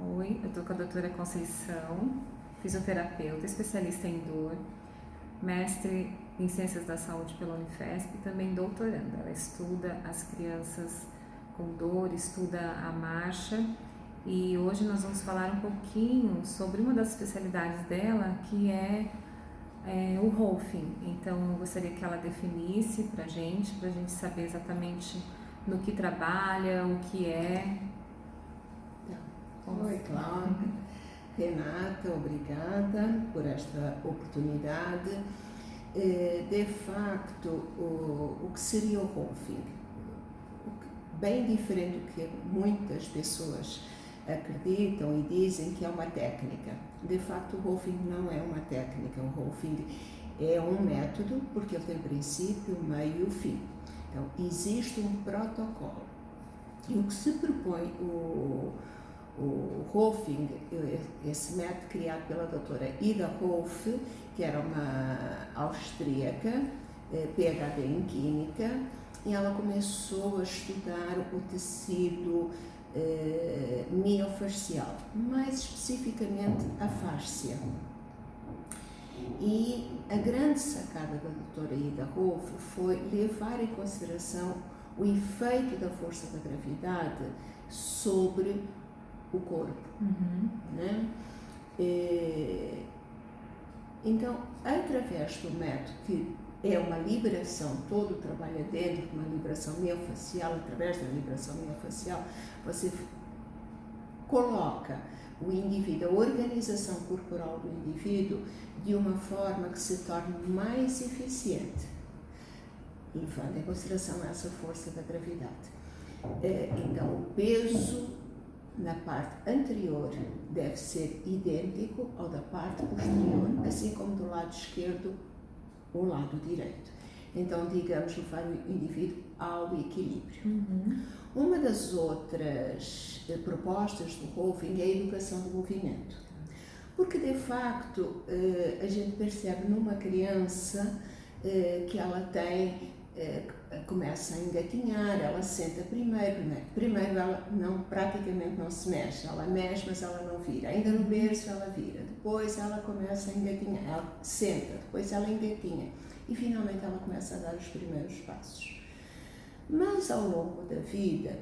Oi, eu estou com a doutora Conceição, fisioterapeuta, especialista em dor, mestre em Ciências da Saúde pela Unifesp e também doutoranda. Ela estuda as crianças com dor, estuda a marcha e hoje nós vamos falar um pouquinho sobre uma das especialidades dela, que é o Rolfing. Então eu gostaria que ela definisse para a gente saber exatamente no que trabalha, o que é. Oi, Cláudia. Renata, obrigada por esta oportunidade. De facto, o que seria o Rolfing? Bem diferente do que muitas pessoas acreditam e dizem que é uma técnica. De facto, o Rolfing não é uma técnica. O Rolfing é um método, porque ele tem princípio, meio e fim. Então, existe um protocolo. E o que se propõe o Rolfing, esse método criado pela doutora Ida Rolf, que era uma austríaca, PhD em Química, e ela começou a estudar o tecido miofascial, mais especificamente a fáscia. E a grande sacada da doutora Ida Rolf foi levar em consideração o efeito da força da gravidade sobre o corpo. Né? Então, através do método, que é uma liberação, todo o trabalho é dentro de uma liberação miofascial, através da liberação miofascial, você coloca o indivíduo, a organização corporal do indivíduo, de uma forma que se torne mais eficiente, levando em consideração essa força da gravidade. Então, o peso na parte anterior deve ser idêntico ao da parte posterior, assim como do lado esquerdo o lado direito. Então, digamos, levar o indivíduo ao equilíbrio. Uma das outras propostas do Rolfing é a educação do movimento, porque de facto a gente percebe numa criança que ela tem começa a engatinhar, ela senta primeiro ela praticamente não se mexe, ela mexe, mas ela não vira, ainda no berço ela vira, depois ela começa a engatinhar, ela senta, depois ela engatinha e finalmente ela começa a dar os primeiros passos. Mas ao longo da vida,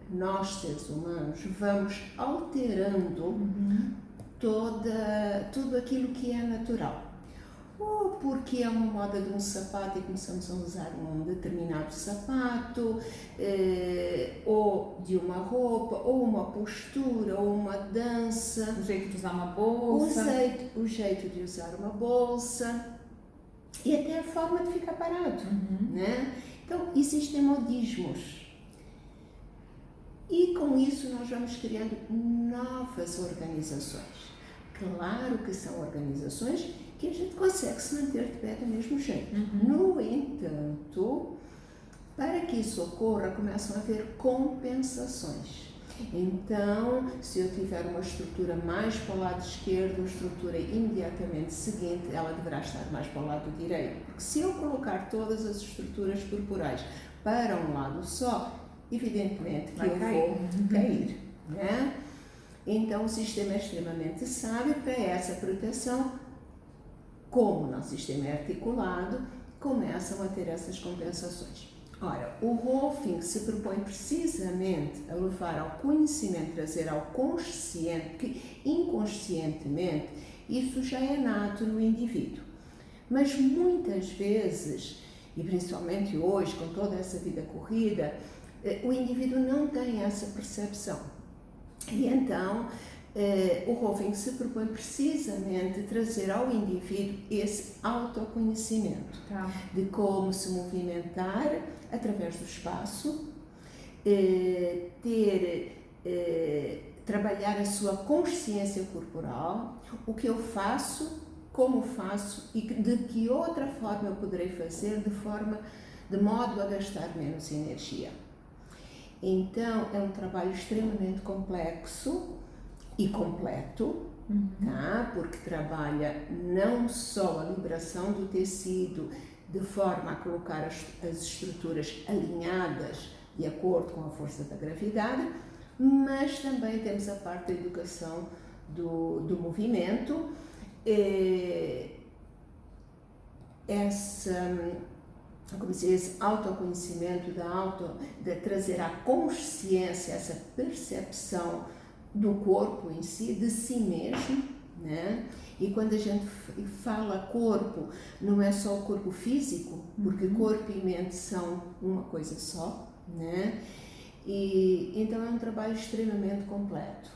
nós seres humanos vamos alterando tudo aquilo que é natural. Ou porque é uma moda de um sapato e começamos a usar um determinado sapato, ou de uma roupa, ou uma postura, ou uma dança. O jeito de usar uma bolsa. O jeito de usar uma bolsa. E até a forma de ficar parado. Né? Então, existem modismos. E com isso nós vamos criando novas organizações. Claro que são organizações que a gente consegue se manter de pé do mesmo jeito. No entanto, para que isso ocorra, começam a haver compensações. Então, se eu tiver uma estrutura mais para o lado esquerdo, a estrutura imediatamente seguinte, ela deverá estar mais para o lado direito. Porque se eu colocar todas as estruturas corporais para um lado só, evidentemente que eu vou cair. Né? Então, o sistema é extremamente sábio para essa proteção. Como o nosso sistema é articulado, começam a ter essas compensações. Ora, o Rolfing se propõe precisamente a levar ao conhecimento, trazer ao consciente, que inconscientemente isso já é nato no indivíduo. Mas muitas vezes, e principalmente hoje, com toda essa vida corrida, o indivíduo não tem essa percepção. E então, o Rolfing se propõe precisamente trazer ao indivíduo esse autoconhecimento de como se movimentar através do espaço, trabalhar a sua consciência corporal, o que eu faço, como faço e de que outra forma eu poderei fazer de modo a gastar menos energia. Então, é um trabalho extremamente complexo e completo, tá? Porque trabalha não só a liberação do tecido de forma a colocar as estruturas alinhadas de acordo com a força da gravidade, mas também temos a parte da educação do movimento, como se diz, esse autoconhecimento, de trazer à consciência essa percepção do corpo em si, de si mesmo, né? E quando a gente fala corpo, não é só o corpo físico, porque corpo e mente são uma coisa só, né? E então é um trabalho extremamente completo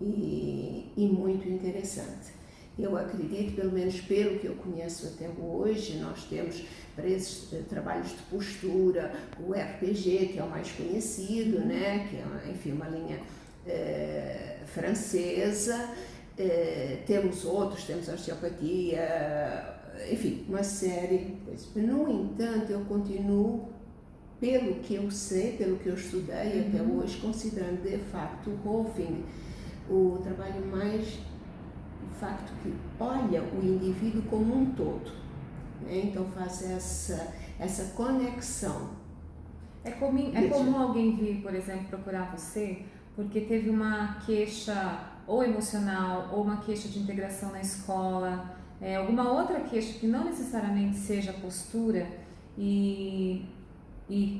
e muito interessante. Eu acredito, pelo menos pelo que eu conheço até hoje, nós temos para esses trabalhos de postura, o RPG, que é o mais conhecido, né? Que é, enfim, uma linha francesa. Temos outros, temos a osteopatia, enfim, uma série de coisas. No entanto, eu continuo, pelo que eu sei, pelo que eu estudei até hoje, considerando de facto o Rolfing o trabalho mais, de facto, que olha o indivíduo como um todo, né? Então faz essa conexão. É comum alguém vir, por exemplo, procurar você porque teve uma queixa ou emocional ou uma queixa de integração na escola, alguma outra queixa que não necessariamente seja postura e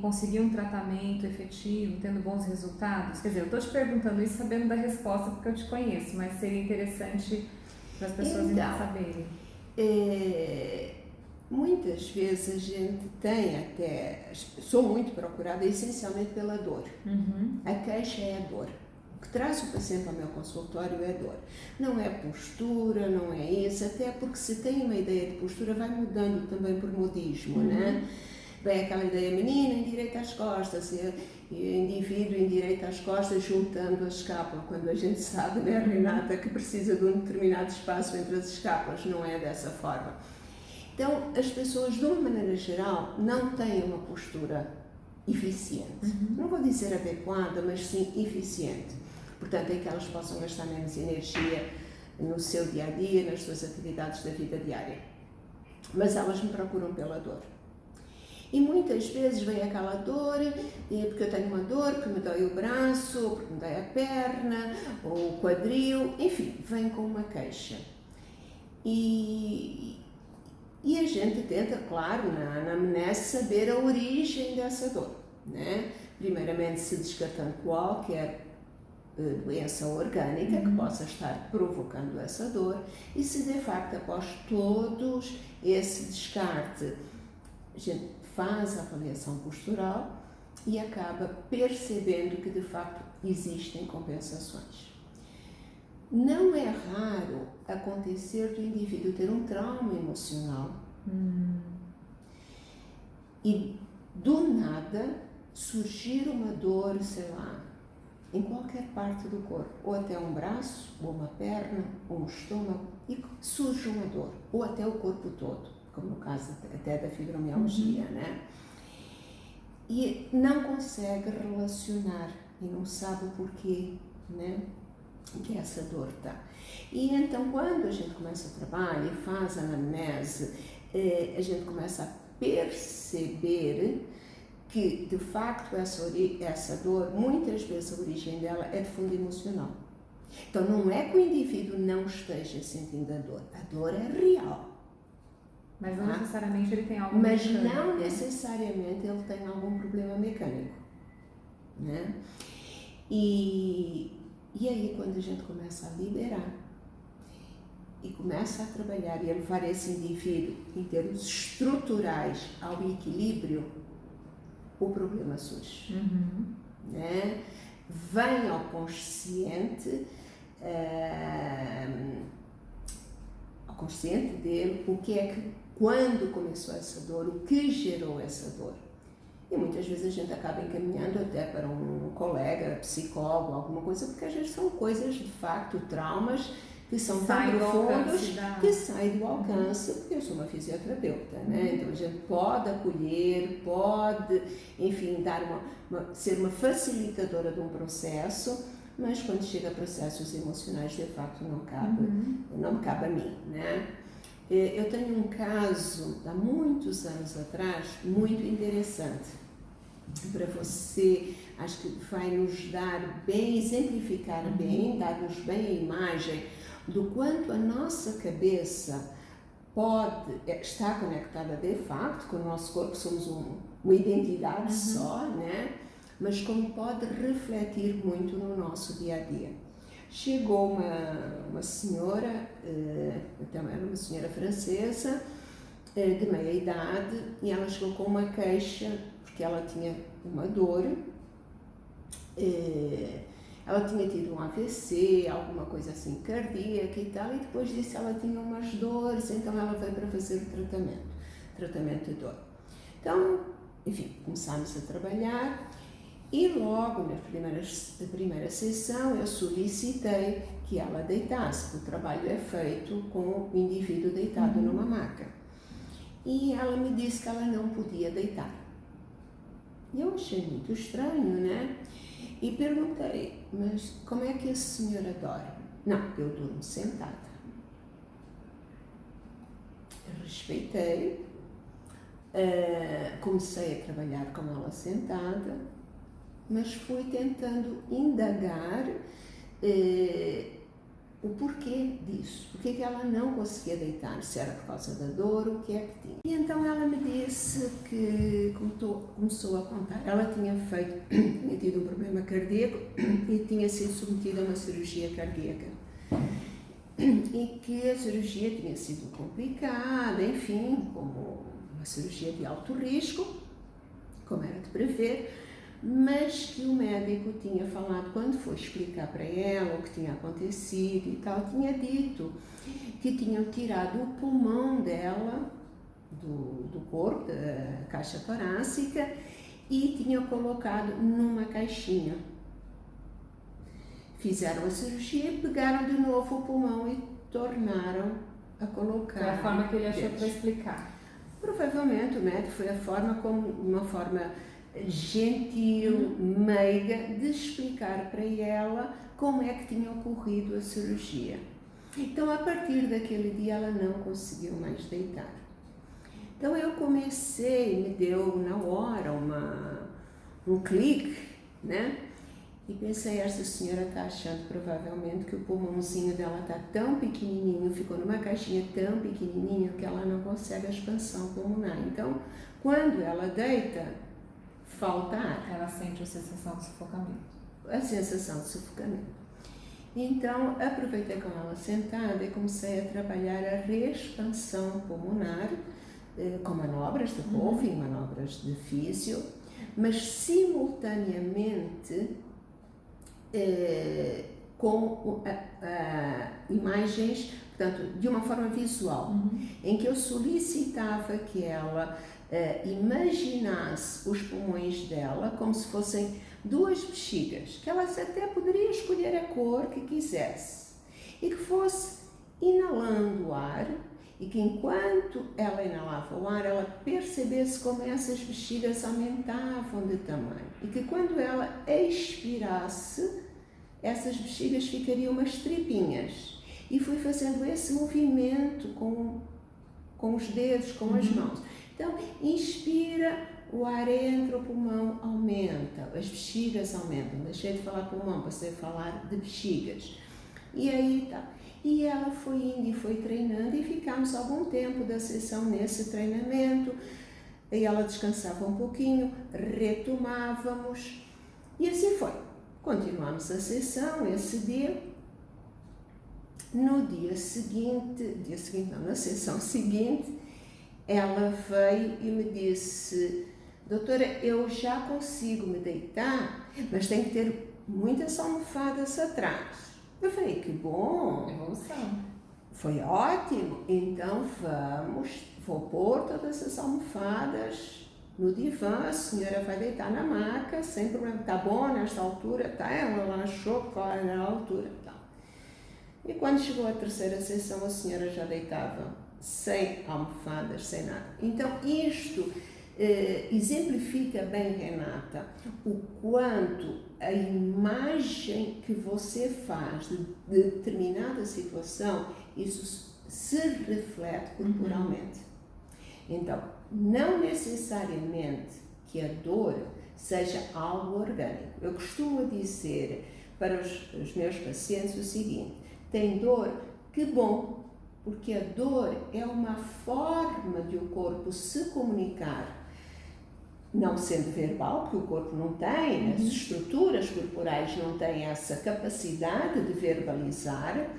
conseguir um tratamento efetivo, tendo bons resultados? Quer dizer, eu estou te perguntando isso sabendo da resposta porque eu te conheço, mas seria interessante para as pessoas ainda saberem. Muitas vezes a gente sou muito procurada essencialmente pela dor. A queixa é a dor. O que traz o paciente ao meu consultório é dor. Não é postura, não é isso, até porque se tem uma ideia de postura vai mudando também por modismo, né? Vem aquela ideia, menina endireita as costas, e indivíduo endireita as costas juntando as escápulas, quando a gente sabe, né, Renata, que precisa de um determinado espaço entre as escápulas, não é dessa forma. Então, as pessoas, de uma maneira geral, não têm uma postura eficiente. Não vou dizer adequada, mas sim eficiente. Portanto, é que elas possam gastar menos energia no seu dia-a-dia, nas suas atividades da vida diária. Mas elas me procuram pela dor. E muitas vezes vem aquela dor, porque eu tenho uma dor que me dói o braço, ou porque me dói a perna, ou o quadril, enfim, vem com uma queixa. E a gente tenta, claro, na anamnese, saber a origem dessa dor, né? Primeiramente, se descartando qualquer doença orgânica que possa estar provocando essa dor, e se de facto, após todos esse descarte, a gente faz a avaliação postural e acaba percebendo que de facto existem compensações. Não é raro acontecer do indivíduo ter um trauma emocional e do nada surgir uma dor, sei lá, em qualquer parte do corpo, ou até um braço, ou uma perna, ou um estômago, e surge uma dor, ou até o corpo todo, como no caso até da fibromialgia, né? E não consegue relacionar e não sabe o porquê, né, que essa dor está. E então, quando a gente começa o trabalho e faz a anamnese, a gente começa a perceber que, de facto, essa dor, muitas vezes a origem dela é de fundo emocional. Então, não é que o indivíduo não esteja sentindo a dor é real. Mas não necessariamente ele tem algo mecânico. Mas não necessariamente ele tem algum problema mecânico, né? E aí, quando a gente começa a liberar e começa a trabalhar e a levar esse indivíduo em termos estruturais ao equilíbrio, o problema surge, né? Vem ao consciente, dele, o que é que, quando começou essa dor, o que gerou essa dor. E muitas vezes a gente acaba encaminhando até para um colega, psicólogo, alguma coisa, porque às vezes são coisas, de facto, traumas que são tão profundos que saem do alcance, porque eu sou uma fisioterapeuta, né? Então a gente pode acolher, pode, enfim, ser uma facilitadora de um processo, mas quando chega a processos emocionais, de facto, não me cabe a mim, né? Eu tenho um caso, há muitos anos atrás, muito interessante. para você, acho que vai nos dar bem, exemplificar bem, dar-nos bem a imagem do quanto a nossa cabeça está conectada de facto com o nosso corpo, somos uma identidade só, né? Mas como pode refletir muito no nosso dia a dia. Chegou uma senhora, também era uma senhora francesa, de meia idade, e ela chegou com uma queixa, porque ela tinha uma dor, ela tinha tido um AVC, alguma coisa assim cardíaca e tal, e depois disso ela tinha umas dores, então ela veio para fazer o tratamento de dor. Então, enfim, começámos a trabalhar e logo na primeira sessão eu solicitei que ela deitasse, porque o trabalho é feito com o indivíduo deitado numa maca. E ela me disse que ela não podia deitar. E eu achei muito estranho, né? E perguntei, mas como é que a senhora dorme? Não, eu durmo sentada. Eu respeitei, comecei a trabalhar com ela sentada, mas fui tentando indagar o porquê disso, porquê que ela não conseguia deitar, se era por causa da dor, o que é que tinha. E então ela me disse que começou a contar, ela tinha tido um problema cardíaco e tinha sido submetida a uma cirurgia cardíaca. E que a cirurgia tinha sido complicada, enfim, como uma cirurgia de alto risco, como era de prever, mas que o médico tinha falado, quando foi explicar para ela o que tinha acontecido e tal, tinha dito que tinham tirado o pulmão dela do corpo, da caixa torácica, e tinham colocado numa caixinha. Fizeram a cirurgia, pegaram de novo o pulmão e tornaram a colocar. Foi a forma que ele achou para explicar. Provavelmente o médico foi uma forma gentil, meiga, de explicar para ela como é que tinha ocorrido a cirurgia. Então, a partir daquele dia, ela não conseguiu mais deitar. Então, eu comecei, me deu na hora um clique, né? E pensei, esta senhora está achando provavelmente que o pulmãozinho dela está tão pequenininho, ficou numa caixinha tão pequenininha que ela não consegue a expansão pulmonar. Então, quando ela deita, falta ar. Ela sente a sensação de sufocamento. A sensação de sufocamento. Então, aproveitei com ela sentada e comecei a trabalhar a reexpansão pulmonar, com manobras de Colvin, manobras de físio, mas simultaneamente com imagens, portanto, de uma forma visual, em que eu solicitava que ela imaginasse os pulmões dela como se fossem duas bexigas, que ela até poderia escolher a cor que quisesse, e que fosse inalando o ar, e que enquanto ela inalava o ar, ela percebesse como essas bexigas aumentavam de tamanho, e que quando ela expirasse, essas bexigas ficariam umas tripinhas. E fui fazendo esse movimento com os dedos, com as mãos. Então, inspira, o ar entra, o pulmão aumenta, as bexigas aumentam. Deixei de falar pulmão, passei a falar de bexigas. E aí tá. E ela foi indo e foi treinando e ficámos algum tempo da sessão nesse treinamento. Aí ela descansava um pouquinho, retomávamos e assim foi. Continuámos a sessão esse dia. No dia seguinte, na sessão seguinte, ela veio e me disse: doutora, eu já consigo me deitar, mas tem que ter muitas almofadas atrás. Eu falei, que bom! Evolução. Foi ótimo, então vou pôr todas as almofadas no divã, a senhora vai deitar na maca, sem problema, tá bom nesta altura? Tá, ela achou que era a altura, tá. E quando chegou a terceira sessão, a senhora já deitava sem almofadas, sem nada. Então, isto exemplifica bem, Renata, o quanto a imagem que você faz de determinada situação, isso se reflete corporalmente. Então, não necessariamente que a dor seja algo orgânico. Eu costumo dizer para os meus pacientes o seguinte: tem dor? Que bom, porque a dor é uma forma de o corpo se comunicar, não sendo verbal, porque o corpo não tem, as estruturas corporais não têm essa capacidade de verbalizar.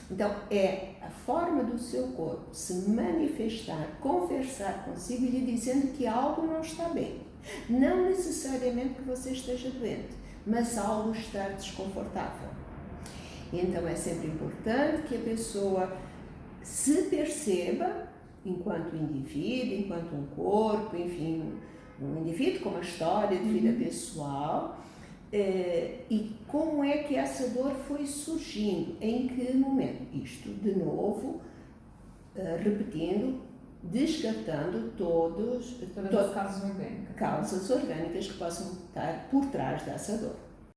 Então, é a forma do seu corpo se manifestar, conversar consigo e lhe dizendo que algo não está bem. Não necessariamente que você esteja doente, mas algo está desconfortável. Então, é sempre importante que a pessoa se perceba enquanto indivíduo, enquanto um corpo, enfim, um indivíduo com uma história de vida pessoal, e como é que essa dor foi surgindo, em que momento. Isto, de novo, repetindo, descartando todas as causas orgânicas. Causas orgânicas que possam estar por trás dessa dor.